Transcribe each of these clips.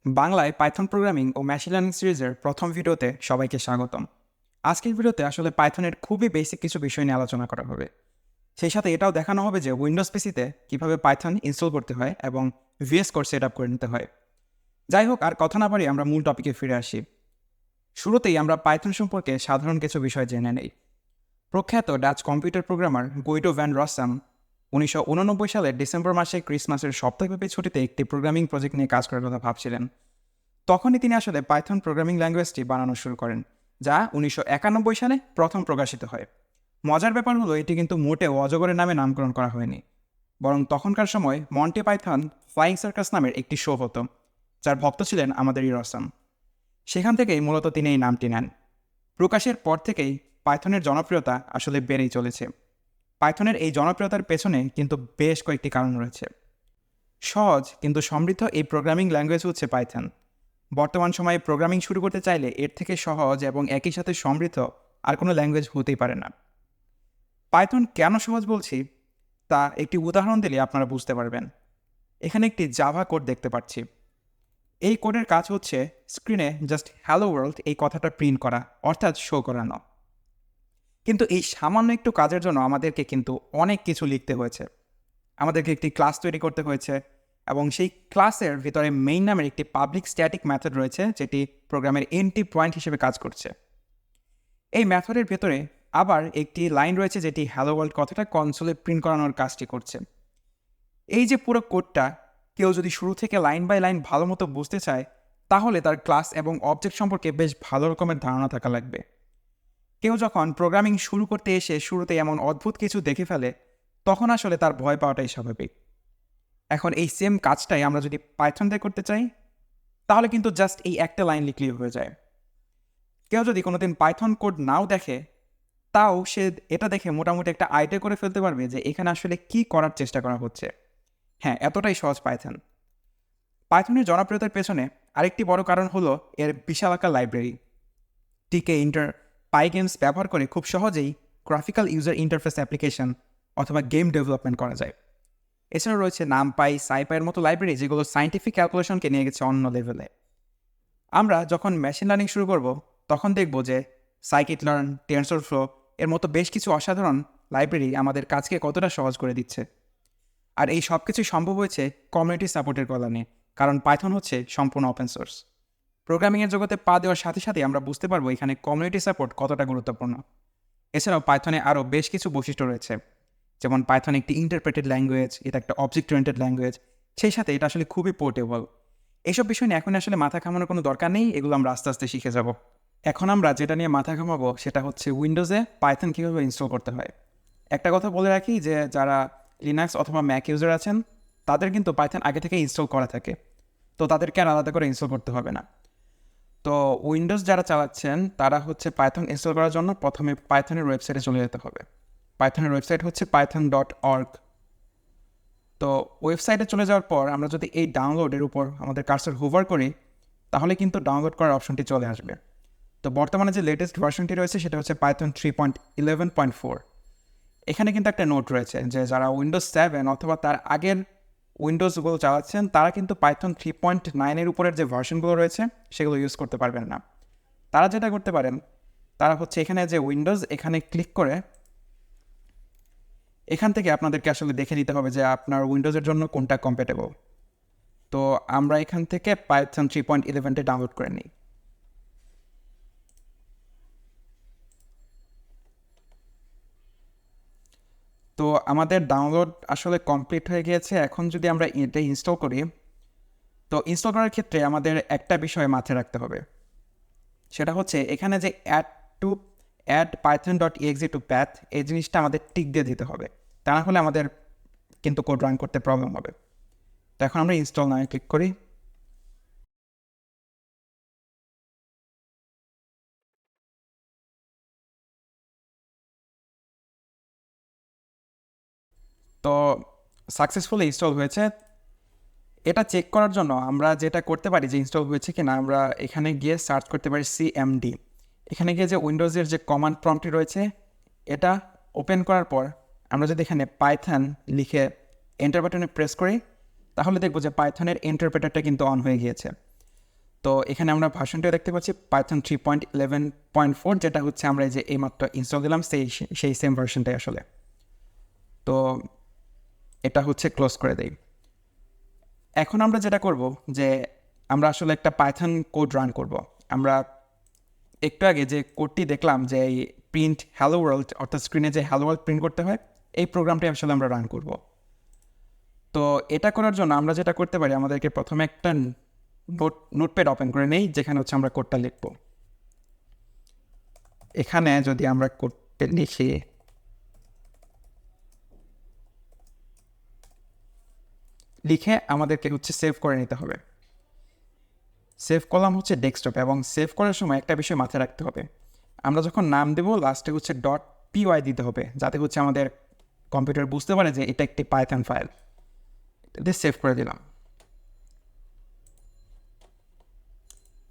বাংলায় Python programming ও machine learning সিরিজের প্রথম ভিডিওতে সবাইকে স্বাগতম। আজকের ভিডিওতে আসলে পাইথনের খুবই বেসিক কিছু বিষয় নিয়ে আলোচনা করা হবে। সেই সাথে এটাও দেখানো হবে যে উইন্ডোজ পিসিতে কীভাবে পাইথন ইনস্টল করতে হয় এবং ভিএস কোড সেট আপ করে নিতে হয়। যাই হোক, আর কথা না বাড়িয়ে আমরা মূল টপিকে ফিরে আসি। শুরুতেই আমরা পাইথন সম্পর্কে সাধারণ কিছু বিষয় জেনে নেই। প্রখ্যাত Dutch computer programmer Guido van Rossum 1989 সালের ডিসেম্বর মাসে ক্রিসমাসের সপ্তাহব্যাপী ছুটিতে একটি প্রোগ্রামিং প্রজেক্ট নিয়ে কাজ করার কথা ভাবছিলেন। তখনই তিনি আসলে পাইথন প্রোগ্রামিং ল্যাঙ্গুয়েজটি বানানো শুরু করেন, যা 1991 সালে প্রথম প্রকাশিত হয়। মজার ব্যাপার হলো, এটি কিন্তু মোটেও অজগরের নামে নামকরণ করা হয়নি, বরং তখনকার সময় মন্টি পাইথন ফ্লাইং সার্কাস নামের একটি শো হতো, যার ভক্ত ছিলেন আমাদের এই রসাম। সেখান থেকেই মূলত তিনি এই নামটি নেন। প্রকাশের পর থেকেই পাইথনের জনপ্রিয়তা আসলে বেড়েই চলেছে। পাইথনের এই জনপ্রিয়তার পেছনে কিন্তু বেশ কয়েকটি কারণ রয়েছে। সহজ কিন্তু সমৃদ্ধ এই প্রোগ্রামিং ল্যাঙ্গুয়েজ হচ্ছে পাইথন। বর্তমান সময়ে প্রোগ্রামিং শুরু করতে চাইলে এর থেকে সহজ এবং একই সাথে সমৃদ্ধ আর কোনো ল্যাঙ্গুয়েজ হতেই পারে না। পাইথন কেন সহজ বলছি তা একটি উদাহরণ দিলে আপনারা বুঝতে পারবেন। এখানে একটি জাভা কোড দেখতে পাচ্ছি। এই কোডের কাজ হচ্ছে স্ক্রিনে জাস্ট হ্যালো ওয়ার্ল্ড এই কথাটা প্রিন্ট করা, অর্থাৎ শো করানো। কিন্তু এই সামান্য একটু কাজের জন্য আমাদেরকে কিন্তু অনেক কিছু লিখতে হয়েছে। আমাদেরকে একটি ক্লাস তৈরি করতে হয়েছে, এবং সেই ক্লাসের ভিতরে মেইন নামের একটি পাবলিক স্ট্যাটিক মেথড রয়েছে, যেটি প্রোগ্রামের এন্ট্রি পয়েন্ট হিসেবে কাজ করছে। এই মেথডের ভেতরে আবার একটি লাইন রয়েছে যেটি হ্যালো ওয়ার্ল্ড কথাটা কনসোলে প্রিন্ট করানোর কাজটি করছে। এই যে পুরো কোডটা কেউ যদি শুরু থেকে লাইন বাই লাইন ভালো মতো বুঝতে চায়, তাহলে তার ক্লাস এবং অবজেক্ট সম্পর্কে বেশ ভালো রকমের ধারণা থাকা লাগবে। কেউ যখন প্রোগ্রামিং শুরু করতে এসে শুরুতে এমন অদ্ভুত কিছু দেখে ফেলে, তখন আসলে তার ভয় পাওয়াটাই স্বাভাবিক। এখন এই সেম কাজটাই আমরা যদি পাইথন দিয়ে করতে চাই, তাহলে কিন্তু জাস্ট এই একটা লাইন লিখলেই হয়ে যায়। কেউ যদি কোনোদিন পাইথন কোড নাও দেখে, তাও সে এটা দেখে মোটামুটি একটা আইডিয়া করে ফেলতে পারবে যে এখানে আসলে কি করার চেষ্টা করা হচ্ছে। হ্যাঁ, এতটাই সহজ পাইথন। পাইথনের জনপ্রিয়তার পেছনে আরেকটি বড় কারণ হলো এর বিশালাকার লাইব্রেরি। টিকে পাই গেমস ব্যবহার করে খুব সহজেই গ্রাফিক্যাল ইউজার ইন্টারফেস অ্যাপ্লিকেশন অথবা গেম ডেভেলপমেন্ট করা যায়। এছাড়াও রয়েছে নামপাই, সাইপাইয়ের মতো লাইব্রেরি, যেগুলো সায়েন্টিফিক ক্যালকুলেশনকে নিয়ে গেছে অন্য লেভেলে। আমরা যখন মেশিন লার্নিং শুরু করব, তখন দেখব যে সাইকিট লার্ন, টেনসরফ্লো এর মতো বেশ কিছু অসাধারণ লাইব্রেরি আমাদের কাজকে কতটা সহজ করে দিচ্ছে। আর এই সব কিছুই সম্ভব হয়েছে কমিউনিটি সাপোর্টের কল্যাণে, কারণ পাইথন হচ্ছে সম্পূর্ণ ওপেন সোর্স। প্রোগ্রামিংয়ের জগতে পা দেওয়ার সাথে সাথে আমরা বুঝতে পারবো এখানে কমিউনিটি সাপোর্ট কতটা গুরুত্বপূর্ণ। এছাড়াও পাইথনে আরও বেশ কিছু বৈশিষ্ট্য রয়েছে, যেমন পাইথন একটি ইন্টারপ্রেটেড ল্যাঙ্গুয়েজ, এটা একটা অবজেক্ট ওরিয়েন্টেড ল্যাঙ্গুয়েজ, সেই সাথে এটা আসলে খুবই পোর্টেবল। এইসব বিষয় নিয়ে এখন আসলে মাথা ঘামানোর কোনো দরকার নেই, এগুলো আমরা আস্তে আস্তে শিখে যাব। এখন আমরা যেটা নিয়ে মাথা ঘামাবো সেটা হচ্ছে উইন্ডোজে পাইথন কীভাবে ইনস্টল করতে হয়। একটা কথা বলে রাখি যে যারা লিনাক্স অথবা ম্যাক ইউজার আছেন, তাদের কিন্তু পাইথন আগে থেকে ইনস্টল করা থাকে, তো তাদেরকে আর আলাদা করে ইনস্টল করতে হবে না। তো উইন্ডোজ যারা চালাচ্ছেন তারা হচ্ছে পাইথন ইনস্টল করার জন্য প্রথমে পাইথনের ওয়েবসাইটে চলে যেতে হবে। পাইথনের ওয়েবসাইট হচ্ছে python.org। তো ওয়েবসাইটে চলে যাওয়ার পর আমরা যদি এই ডাউনলোডের উপর আমাদের কার্সর হোভার করি, তাহলে কিন্তু ডাউনলোড করার অপশনটি চলে আসবে। তো বর্তমানে যে লেটেস্ট ভার্সনটি রয়েছে সেটা হচ্ছে পাইথন 3.11.4। এখানে কিন্তু একটা নোট রয়েছে যে যারা উইন্ডোজ 7 অথবা তার আগের উইন্ডোজগুলো চালাচ্ছেন, তারা কিন্তু পাইথন 3.9-এর উপরের যে ভার্সনগুলো রয়েছে সেগুলো ইউজ করতে পারবেন না। তারা যেটা করতে পারেন, তারা হচ্ছে এখানে যে উইন্ডোজ, এখানে ক্লিক করে এখান থেকে আপনাদেরকে আসলে দেখে নিতে হবে যে আপনার উইন্ডোজের জন্য কোনটা কম্প্যাটেবল। তো আমরা এখান থেকে পাইথন 3.11 ডাউনলোড করে নিই। তো আমাদের ডাউনলোড আসলে কমপ্লিট হয়ে গিয়েছে। এখন যদি আমরা এটা ইনস্টল করি, তো ইনস্টল করার ক্ষেত্রে আমাদের একটা বিষয় মাথায় রাখতে হবে, সেটা হচ্ছে এখানে যে অ্যাড python.exe to path, এই জিনিসটা আমাদের টিক দিয়ে দিতে হবে, তা না হলে আমাদের কিন্তু কোড রান করতে প্রবলেম হবে। তো এখন আমরা ইনস্টল নাও ক্লিক করি। তো সাকসেসফুলি ইনস্টল হয়েছে। এটা চেক করার জন্য আমরা যেটা করতে পারি যে ইনস্টল হয়েছে কিনা, আমরা এখানে গিয়ে সার্চ করতে পারি cmd। এখানে গিয়ে যে উইন্ডোজের যে কমান্ড প্রম্পটটি রয়েছে, এটা ওপেন করার পর আমরা যদি এখানে পাইথন লিখে এন্টার বাটনে প্রেস করি, তাহলে দেখবো যে পাইথনের ইন্টারপ্রেটারটা কিন্তু অন হয়ে গিয়েছে। তো এখানে আমরা ভার্সনটিও দেখতে পাচ্ছি পাইথন 3.11.4, যেটা হচ্ছে আমরা এই যে এইমাত্র ইনস্টল দিলাম সেই সেম ভার্সনটাই আসলে। তো এটা হচ্ছে ক্লোজ করে দেই। এখন আমরা যেটা করব যে আমরা আসলে একটা পাইথন কোড রান করব। আমরা একটু আগে যে কোডটি দেখলাম যে এই প্রিন্ট হ্যালো ওয়ার্ল্ড, অর্থাৎ স্ক্রিনে যে হ্যালো ওয়ার্ল্ড প্রিন্ট করতে হয়, এই প্রোগ্রামটি আসলে আমরা রান করব। তো এটা করার জন্য আমরা যেটা করতে পারি, আমাদেরকে প্রথমে একটা নোটপ্যাড ওপেন করে নেই, যেখানে হচ্ছে আমরা কোডটা লিখব। এখানে যদি আমরা কোডটা লিখি, লিখে আমাদেরকে হচ্ছে সেভ করে নিতে হবে। সেভ করলাম হচ্ছে ডেস্কটপে, এবং সেভ করার সময় একটা বিষয় মাথায় রাখতে হবে, আমরা যখন নাম দেবো লাস্টে হচ্ছে .py দিতে হবে, যাতে হচ্ছে আমাদের কম্পিউটার বুঝতে পারে যে এটা একটি পাইথন ফাইল। এটা সেভ করে দিলাম।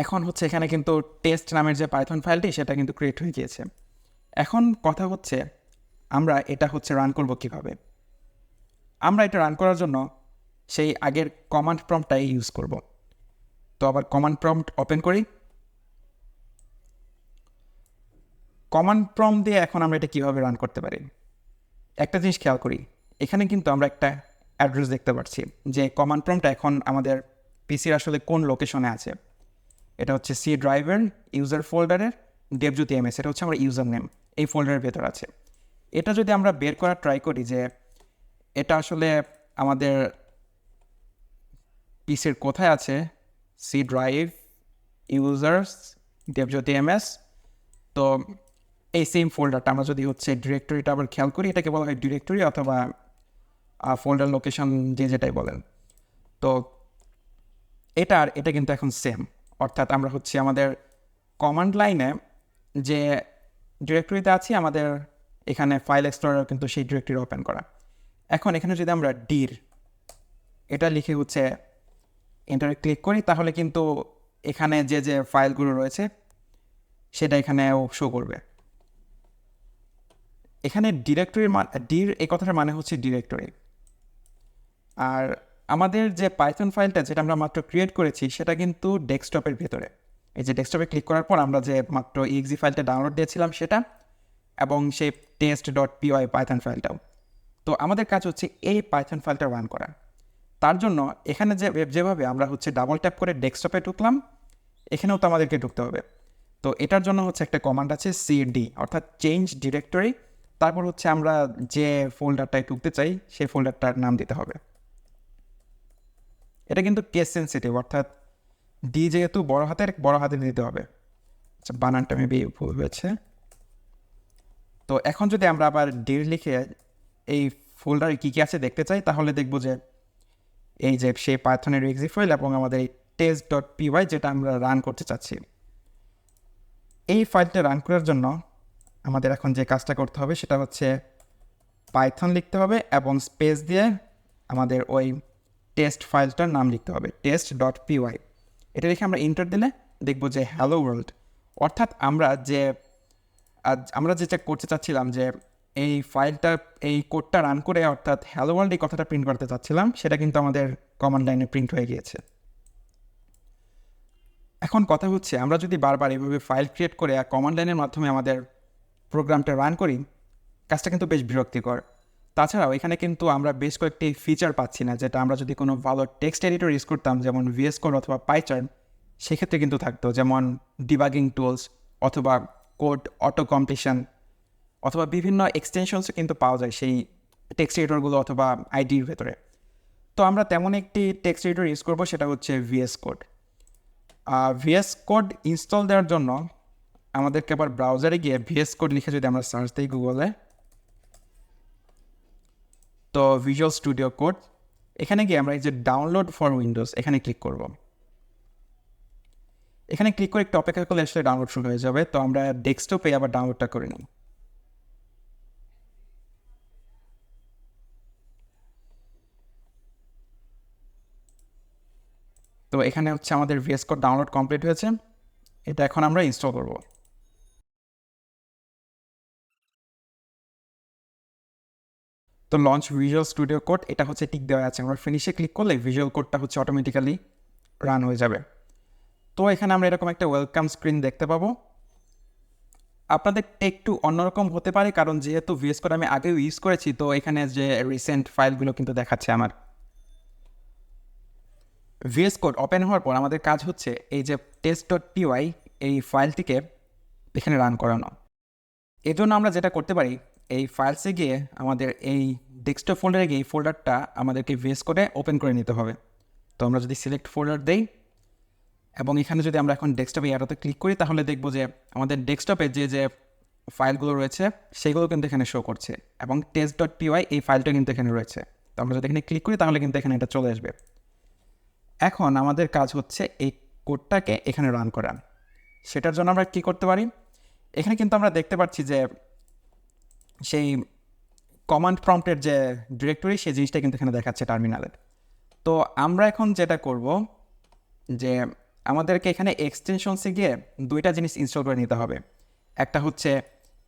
এখন হচ্ছে এখানে কিন্তু টেস্ট নামের যে পাইথন ফাইলটি সেটা কিন্তু ক্রিয়েট হয়ে গিয়েছে। এখন কথা হচ্ছে আমরা এটা হচ্ছে রান করব কিভাবে। আমরা এটা রান করার জন্য সেই আগের কমান্ড প্রম্পটটাই ইউজ করব। তো আবার কমান্ড প্রম্পট ওপেন করি। কমান্ড প্রম্পট দিয়ে এখন আমরা এটা কীভাবে রান করতে পারি, একটা জিনিস খেয়াল করি, এখানে কিন্তু আমরা একটা অ্যাড্রেস দেখতে পাচ্ছি যে কমান্ড প্রম্পটটা এখন আমাদের পিসির আসলে কোন লোকেশনে আছে। এটা হচ্ছে সি ড্রাইভের ইউজার ফোল্ডারের ডেবজ্যোতি এমএস, এটা হচ্ছে আমার ইউজার নেম, এই ফোল্ডারের ভেতর আছে। এটা যদি আমরা বের করার ট্রাই করি যে এটা আসলে আমাদের পিসির কোথায় আছে, সি ড্রাইভ ইউজার্স ডেবজ্যোতি এমএস, তো এই সেম ফোল্ডারটা আমরা যদি হচ্ছে ডিরেক্টরিটা আবার খেয়াল করি, এটাকে বলা হয় ডিরেক্টরি অথবা ফোল্ডার লোকেশন, যে যেটাই বলেন। তো এটা কিন্তু এখন সেম, অর্থাৎ আমরা হচ্ছে আমাদের কমান্ড লাইনে যে ডিরেক্টরিতে আছি, আমাদের এখানে ফাইল এক্সপ্লোরার কিন্তু সেই ডিরেক্টরি ওপেন করা। এখন এখানে যদি আমরা ডির এটা লিখে হচ্ছে এন্টারে ক্লিক করি, তাহলে কিন্তু এখানে যে যে ফাইলগুলো রয়েছে সেটা এখানেও শো করবে। এখানে ডিরেক্টরির ডির এই কথাটার মানে হচ্ছে ডিরেক্টরি। আর আমাদের যে পাইথন ফাইলটা যেটা আমরা মাত্র ক্রিয়েট করেছি সেটা কিন্তু ডেস্কটপের ভেতরে। এই যে ডেস্কটপে ক্লিক করার পর আমরা যে মাত্র exe ফাইলটা ডাউনলোড দিয়েছিলাম সেটা, এবং সেই test.py পাইথন ফাইলটাও। তো আমাদের কাজ হচ্ছে এই পাইথন ফাইলটা রান করা। তার জন্য এখানে যেভাবে আমরা হচ্ছে ডাবল ট্যাপ করে ডেস্কটপে ঢুকলাম, এখানেও তো আমাদেরকে ঢুকতে হবে। তো এটার জন্য হচ্ছে একটা কমান্ড আছে cd, অর্থাৎ চেঞ্জ ডিরেক্টরি, তারপর হচ্ছে আমরা যে ফোল্ডারটায় ঢুকতে চাই সেই ফোল্ডারটার নাম দিতে হবে। এটা কিন্তু কেস সেন্সিটিভ, অর্থাৎ ডি যেহেতু বড় হাতে দিতে হবে। আচ্ছা, বানানটা মেবি ভুল হয়েছে। তো এখন যদি আমরা আবার ডির লিখে এই ফোল্ডারে কী কী আছে দেখতে চাই, তাহলে দেখব যে এই যে সেই পাইথনের exe ফাইল এবং আমাদের এই test.py যেটা আমরা রান করতে চাচ্ছি, এই ফাইলটা রান করার জন্য আমাদের এখন যে কাজটা করতে হবে সেটা হচ্ছে পাইথন লিখতে হবে এবং স্পেস দিয়ে আমাদের ওই টেস্ট ফাইলটার নাম লিখতে হবে test.py। এটা লিখে আমরা এন্টার দিলে দেখব যে হ্যালো ওয়ার্ল্ড, অর্থাৎ আমরা যেটা করতে চাচ্ছিলাম যে এই ফাইলটা, এই কোডটা রান করে অর্থাৎ হ্যালো ওয়ার্ল্ড এই কথাটা প্রিন্ট করতে চাচ্ছিলাম, সেটা কিন্তু আমাদের কমান্ড লাইনে প্রিন্ট হয়ে গিয়েছে। এখন কথা হচ্ছে আমরা যদি বারবার এইভাবে ফাইল ক্রিয়েট করে কমান্ড লাইনের মাধ্যমে আমাদের প্রোগ্রামটা রান করি, কাজটা কিন্তু বেশ বিরক্তিকর। তাছাড়াও এখানে কিন্তু আমরা বেশ কয়েকটি ফিচার পাচ্ছি না, যেটা আমরা যদি কোনো ভালো টেক্সট এডিটর ইউজ করতাম, যেমন VS Code অথবা পাইচার্ন, সেক্ষেত্রে কিন্তু থাকতো, যেমন ডিবাগিং টুলস অথবা কোড অটো কমপ্লিশন অথবা বিভিন্ন এক্সটেনশনসও কিন্তু পাওয়া যায় সেই টেক্সট এডিটরগুলো অথবা আইডির ভেতরে। তো আমরা তেমন একটি টেক্সট এডিটর ইউজ করবো, সেটা হচ্ছে VS Code। VS Code install দেওয়ার জন্য আমাদেরকে আবার ব্রাউজারে গিয়ে VS Code লিখে যদি আমরা সার্চ দিই গুগলে, তো ভিজুয়াল স্টুডিও কোড, এখানে গিয়ে আমরা এই যে ডাউনলোড ফর উইন্ডোজ এখানে ক্লিক করব। এখানে ক্লিক করে একটু অপেক্ষা করলে আসলে ডাউনলোড শুরু হয়ে যাবে। তো আমরা ডেস্কটপে আবার ডাউনলোডটা করে নিই। তো এখানে হচ্ছে আমাদের VS Code ডাউনলোড কমপ্লিট হয়েছে, এটা এখন আমরা ইনস্টল করব। তো লঞ্চ ভিজুয়াল স্টুডিও কোড, এটা হচ্ছে টিক দেওয়া আছে, আমরা ফিনিশে ক্লিক করলে ভিজুয়াল কোডটা হচ্ছে অটোমেটিক্যালি রান হয়ে যাবে। তো এখানে আমরা এরকম একটা ওয়েলকাম স্ক্রিন দেখতে পাবো। আপনাদের একটু অন্যরকম হতে পারে, কারণ যেহেতু ভিএস কোড আমি আগেও ইউজ করেছি, তো এখানে যে রিসেন্ট ফাইলগুলো কিন্তু দেখাচ্ছে আমার। ভিএস কোড ওপেন হওয়ার পর আমাদের কাজ হচ্ছে এই যে test.py এই ফাইলটিকে এখানে রান করানো। এর জন্য আমরা যেটা করতে পারি, এই ফাইলসে গিয়ে আমাদের এই ডেস্কটপ ফোল্ডারে গিয়ে এই ফোল্ডারটা আমাদেরকে ভিএস কোডে ওপেন করে নিতে হবে। তো আমরা যদি সিলেক্ট ফোল্ডার দেই এবং এখানে যদি আমরা এখন ডেস্কটপে অ্যারোতে ক্লিক করি, তাহলে দেখব যে আমাদের ডেস্কটপে যে ফাইলগুলো রয়েছে সেগুলো কিন্তু এখানে শো করছে, এবং test.py এই ফাইলটা কিন্তু এখানে রয়েছে। তো আমরা যদি এখানে ক্লিক করি তাহলে কিন্তু এখানে এটা চলে আসবে। এখন আমাদের কাজ হচ্ছে এই কোডটাকে এখানে রান করা। সেটার জন্য আমরা কী করতে পারি, এখানে কিন্তু আমরা দেখতে পাচ্ছি যে সেই কমান্ড প্রম্পটের যে ডিরেক্টরি সেই জিনিসটা কিন্তু এখানে দেখাচ্ছে টার্মিনালে। তো আমরা এখন যেটা করব যে আমাদেরকে এখানে এক্সটেনশনসে গিয়ে দুইটা জিনিস ইনস্টল করে নিতে হবে। একটা হচ্ছে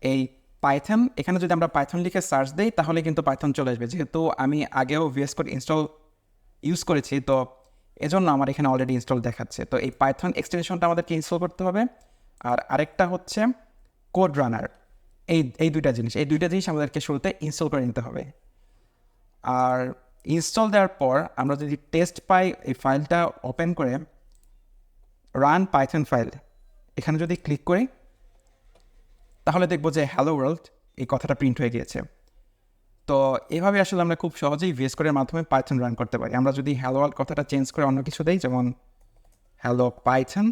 এই পাইথন, এখানে যদি আমরা পাইথন লিখে সার্চ দিই তাহলে কিন্তু পাইথন চলে আসবে, যেহেতু আমি আগেও ভিএস কোড ইউজ করেছি, তো এজন্য আমার এখানে অলরেডি ইনস্টল দেখাচ্ছে। তো এই পাইথন এক্সটেনশনটা আমাদেরকে ইনস্টল করতে হবে। আর আরেকটা হচ্ছে কোড রানার। এই দুইটা জিনিস আমাদেরকে শুরুতে ইনস্টল করে নিতে হবে। আর ইনস্টল দেওয়ার পর আমরা যদি টেস্ট পাই এই ফাইলটা ওপেন করে রান পাইথন ফাইল এখানে যদি ক্লিক করি, তাহলে দেখব যে হ্যালো ওয়ার্ল্ড এই কথাটা প্রিন্ট হয়ে গিয়েছে। তো এভাবে আসলে আমরা খুব সহজেই ভিএস কোডের মাধ্যমে পাইথন রান করতে পারি। আমরা যদি হ্যালো ওয়ার্ল্ড কথাটা চেঞ্জ করে অন্য কিছু দেই, যেমন হ্যালো পাইথন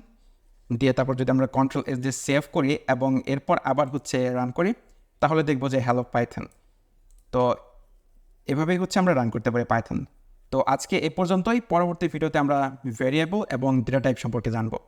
দিয়ে তারপর যদি আমরা কন্ট্রোল এস দিয়ে সেভ করি এবং এরপর আবার হচ্ছে রান করি, তাহলে দেখব যে হ্যালো পাইথন। তো এভাবেই হচ্ছে আমরা রান করতে পারি পাইথন। তো আজকে এ পর্যন্তই। পরবর্তী ভিডিওতে আমরা ভেরিয়েবল এবং ডেটা টাইপ সম্পর্কে জানবো।